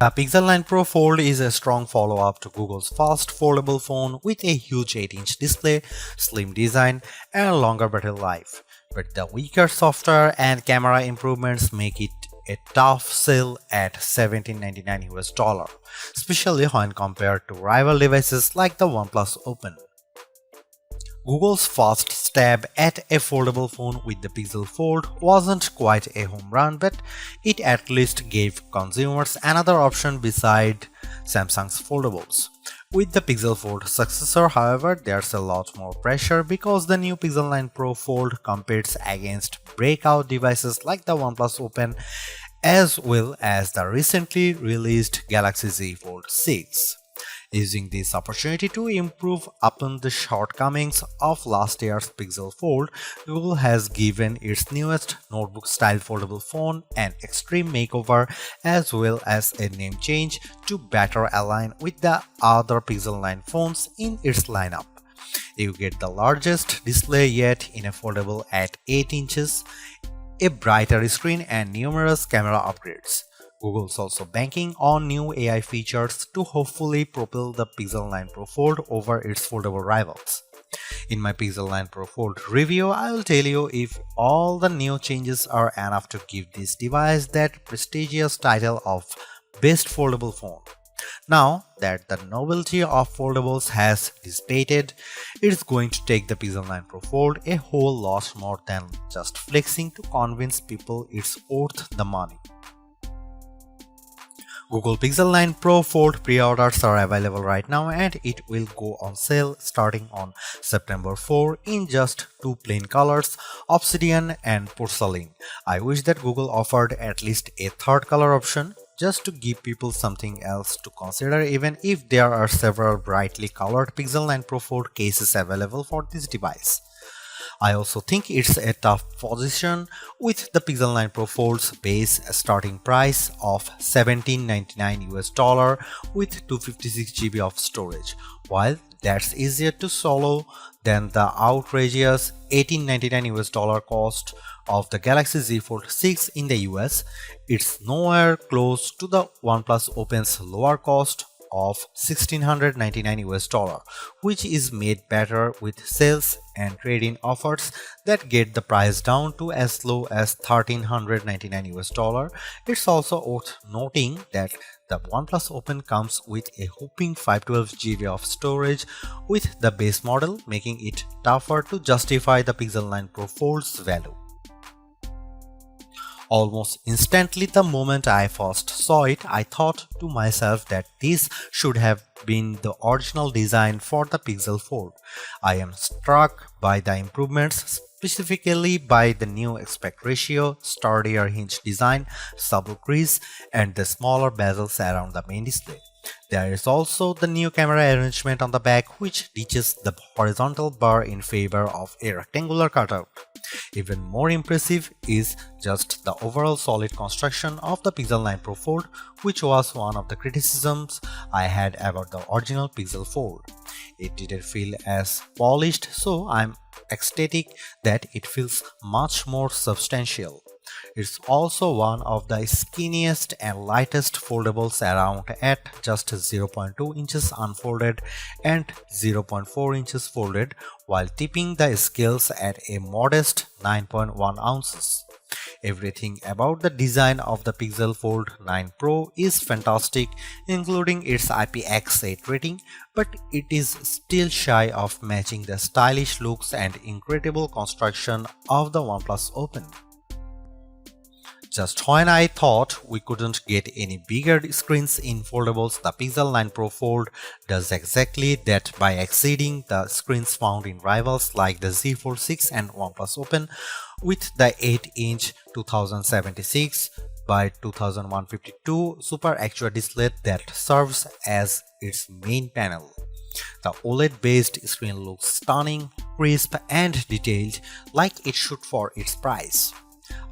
The Pixel 9 Pro Fold is a strong follow-up to Google's first foldable phone with a huge 8-inch display, slim design, and longer battery life. But the weaker software and camera improvements make it a tough sell at $1799 US, especially when compared to rival devices like the OnePlus Open. Google's first stab at a foldable phone with the Pixel Fold wasn't quite a home run, but it at least gave consumers another option beside Samsung's foldables. With the Pixel Fold successor, however, there's a lot more pressure because the new Pixel 9 Pro Fold competes against breakout devices like the OnePlus Open as well as the recently released Galaxy Z Fold 6. Using this opportunity to improve upon the shortcomings of last year's Pixel Fold, Google has given its newest notebook-style foldable phone an extreme makeover as well as a name change to better align with the other Pixel 9 phones in its lineup. You get the largest display yet in a foldable at 8 inches, a brighter screen, and numerous camera upgrades. Google's also banking on new AI features to hopefully propel the Pixel 9 Pro Fold over its foldable rivals. In my Pixel 9 Pro Fold review, I will tell you if all the new changes are enough to give this device that prestigious title of Best Foldable Phone. Now that the novelty of foldables has dissipated, it's going to take the Pixel 9 Pro Fold a whole lot more than just flexing to convince people it's worth the money. Google Pixel 9 Pro Fold pre-orders are available right now and it will go on sale starting on September 4 in just two plain colors, Obsidian and Porcelain. I wish that Google offered at least a third color option just to give people something else to consider, even if there are several brightly colored Pixel 9 Pro Fold cases available for this device. I also think it's a tough position with the Pixel 9 Pro Fold's base starting price of $1799 US with 256 GB of storage. While that's easier to swallow than the outrageous $1899 US cost of the Galaxy Z Fold 6 in the US, it's nowhere close to the OnePlus Open's lower cost of $1699 US, which is made better with sales and trade-in offers that get the price down to as low as $1399 US. It's also worth noting that the OnePlus Open comes with a whopping 512 GB of storage with the base model, making it tougher to justify the Pixel 9 Pro Fold's value. Almost instantly the moment I first saw it, I thought to myself that this should have been the original design for the Pixel Fold. I am struck by the improvements, specifically by the new aspect ratio, sturdier hinge design, subtle crease, and the smaller bezels around the main display. There is also the new camera arrangement on the back, which ditches the horizontal bar in favor of a rectangular cutout. Even more impressive is just the overall solid construction of the Pixel 9 Pro Fold, which was one of the criticisms I had about the original Pixel Fold. It didn't feel as polished, so I'm ecstatic that it feels much more substantial. It's also one of the skinniest and lightest foldables around at just 0.2 inches unfolded and 0.4 inches folded, while tipping the scales at a modest 9.1 ounces. Everything about the design of the Pixel Fold 9 Pro is fantastic, including its IPX8 rating, but it is still shy of matching the stylish looks and incredible construction of the OnePlus Open. Just when I thought we couldn't get any bigger screens in foldables, the Pixel 9 Pro Fold does exactly that by exceeding the screens found in rivals like the Z Fold 6 and OnePlus Open with the 8-inch 2076 by 2152 Super Actua display that serves as its main panel. The OLED-based screen looks stunning, crisp, and detailed like it should for its price.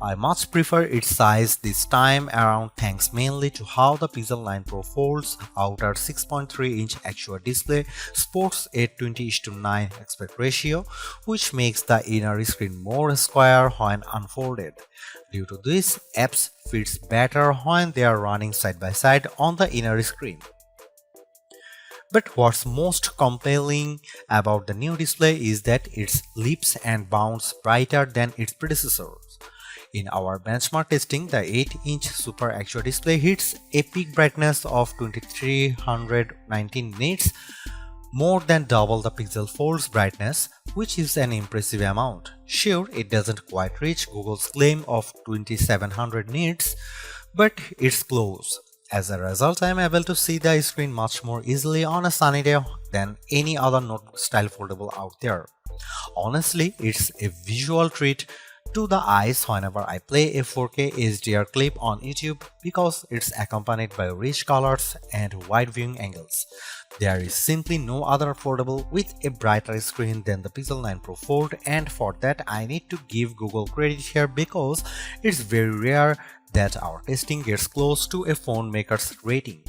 I much prefer its size this time around thanks mainly to how the Pixel 9 Pro Fold's outer 6.3-inch actual display sports a 20:9 aspect ratio, which makes the inner screen more square when unfolded. Due to this, apps fits better when they are running side by side on the inner screen. But what's most compelling about the new display is that it leaps and bounds brighter than its predecessors. In our benchmark testing, the 8-inch Super Actual display hits a peak brightness of 2319 nits, more than double the Pixel Fold's brightness, which is an impressive amount. Sure, it doesn't quite reach Google's claim of 2700 nits, but it's close. As a result, I am able to see the screen much more easily on a sunny day than any other notebook-style foldable out there. Honestly, it's a visual treat to the eyes whenever I play a 4K HDR clip on YouTube because it's accompanied by rich colors and wide viewing angles. There is simply no other foldable with a brighter screen than the Pixel 9 Pro Fold, and for that I need to give Google credit here because it's very rare that our testing gets close to a phone maker's rating.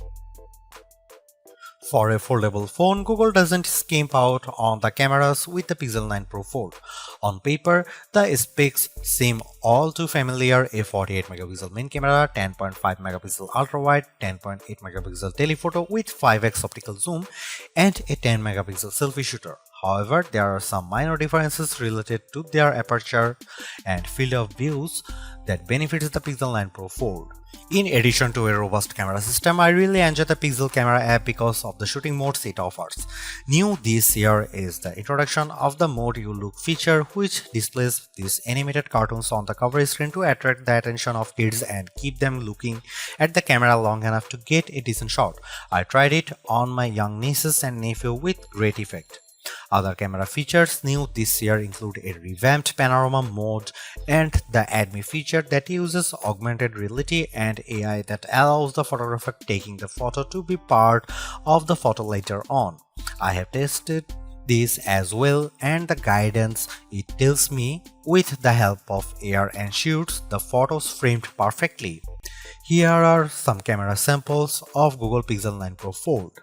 For a foldable phone, Google doesn't skimp out on the cameras with the Pixel 9 Pro Fold. On paper, the specs seem all too familiar: a 48MP main camera, 10.5MP ultra-wide, 10.8MP telephoto with 5x optical zoom, and a 10MP selfie shooter. However, there are some minor differences related to their aperture and field of views that benefits the Pixel 9 Pro Fold. In addition to a robust camera system, I really enjoy the Pixel Camera app because of the shooting modes it offers. New this year is the introduction of the Mode You Look feature, which displays these animated cartoons on the cover screen to attract the attention of kids and keep them looking at the camera long enough to get a decent shot. I tried it on my young nieces and nephew with great effect. Other camera features new this year include a revamped panorama mode and the Add Me feature that uses augmented reality and AI that allows the photographer taking the photo to be part of the photo later on. I have tested this as well, and the guidance it tells me with the help of AR ensures the photos framed perfectly. Here are some camera samples of Google Pixel 9 Pro Fold.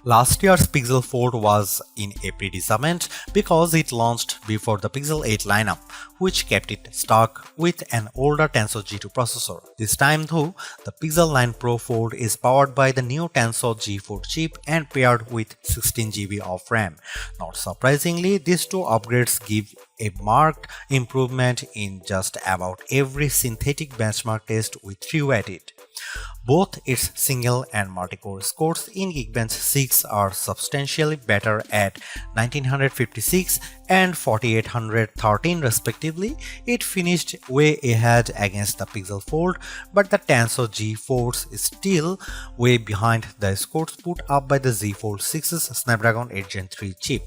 Last year's Pixel Fold was in a predicament because it launched before the Pixel 8 lineup, which kept it stuck with an older Tensor G2 processor. This time though, the Pixel 9 Pro Fold is powered by the new Tensor G4 chip and paired with 16GB of RAM. Not surprisingly, these two upgrades give a marked improvement in just about every synthetic benchmark test we threw at it. Both its single and multi-core scores in Geekbench 6 are substantially better at 1956 and 4813 respectively. It finished way ahead against the Pixel Fold, but the Tensor G4 is still way behind the scores put up by the Z Fold 6's Snapdragon 8 Gen 3 chip.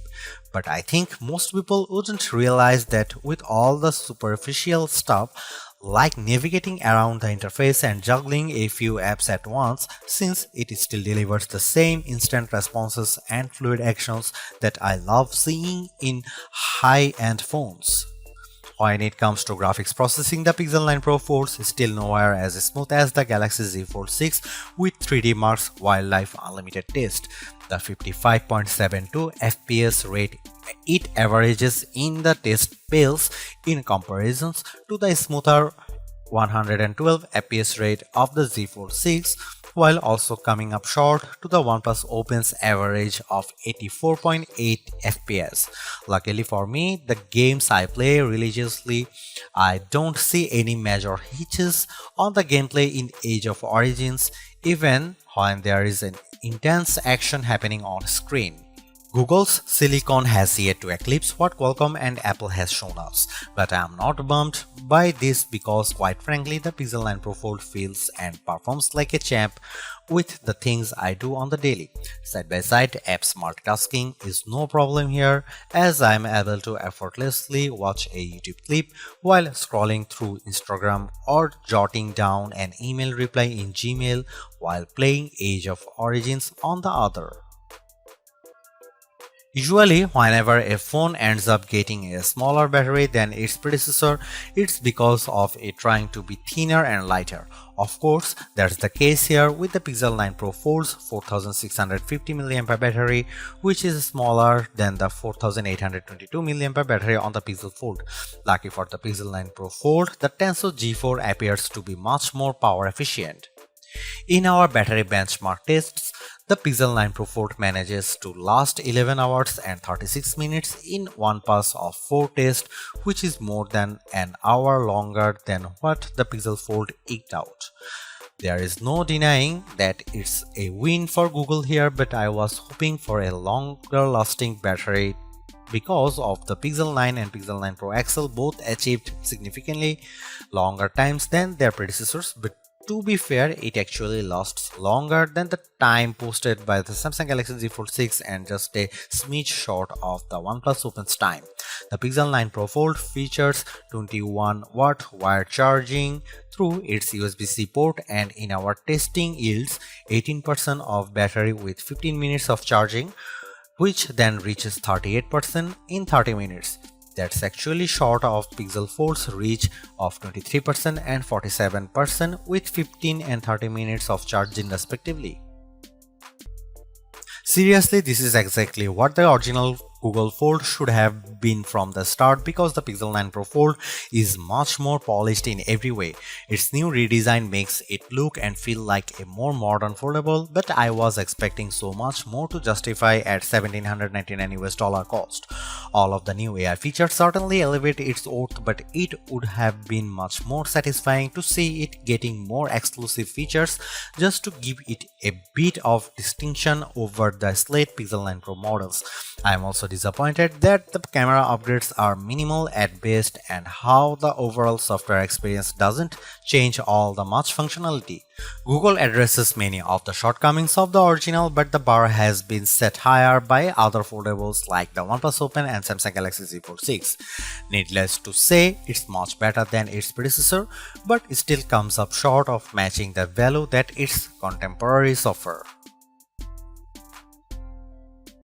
But I think most people wouldn't realize that with all the superficial stuff like navigating around the interface and juggling a few apps at once, since it still delivers the same instant responses and fluid actions that I love seeing in high-end phones. When it comes to graphics processing, the Pixel 9 Pro Folds is still nowhere as smooth as the Galaxy Z Fold 6 with 3D Marks Wildlife Unlimited test. The 55.72 FPS rate it averages in the test pales in comparisons to the smoother 112 FPS rate of the Z Fold 6, while also coming up short to the OnePlus Open's average of 84.8 FPS. Luckily for me, the games I play religiously, I don't see any major hitches on the gameplay in Age of Origins, even when there is an intense action happening on screen. Google's silicon has yet to eclipse what Qualcomm and Apple has shown us, but I am not bummed by this because quite frankly the Pixel 9 Pro Fold feels and performs like a champ with the things I do on the daily. Side by side apps multitasking is no problem here as I am able to effortlessly watch a YouTube clip while scrolling through Instagram or jotting down an email reply in Gmail while playing Age of Origins on the other. Usually, whenever a phone ends up getting a smaller battery than its predecessor, it's because of it trying to be thinner and lighter. Of course, that's the case here with the Pixel 9 Pro Fold's 4650 mAh battery, which is smaller than the 4822 mAh battery on the Pixel Fold. Lucky for the Pixel 9 Pro Fold, the Tensor G4 appears to be much more power efficient. In our battery benchmark tests, the Pixel 9 Pro Fold manages to last 11 hours and 36 minutes in one pass of 4 tests, which is more than an hour longer than what the Pixel Fold eked out. There is no denying that it's a win for Google here, but I was hoping for a longer lasting battery because of the Pixel 9 and Pixel 9 Pro XL both achieved significantly longer times than their predecessors, but to be fair, it actually lasts longer than the time posted by the Samsung Galaxy Z Fold 6 and just a smidge short of the OnePlus Open's time. The Pixel 9 Pro Fold features 21-watt wired charging through its USB-C port and in our testing yields 18% of battery with 15 minutes of charging, which then reaches 38% in 30 minutes. That's actually short of Pixel Fold's reach of 23% and 47% with 15 and 30 minutes of charging respectively. Seriously, this is exactly what the original Google Fold should have been from the start because the Pixel 9 Pro Fold is much more polished in every way. Its new redesign makes it look and feel like a more modern foldable, but I was expecting so much more to justify at $1,799 cost. All of the new AI features certainly elevate its worth, but it would have been much more satisfying to see it getting more exclusive features just to give it a bit of distinction over the slate Pixel 9 Pro models. I am also disappointed that the camera upgrades are minimal at best and how the overall software experience doesn't change all the much functionality. Google addresses many of the shortcomings of the original, but the bar has been set higher by other foldables like the OnePlus Open and Samsung Galaxy Z Fold 6. Needless to say, it's much better than its predecessor, but it still comes up short of matching the value that its contemporaries offer.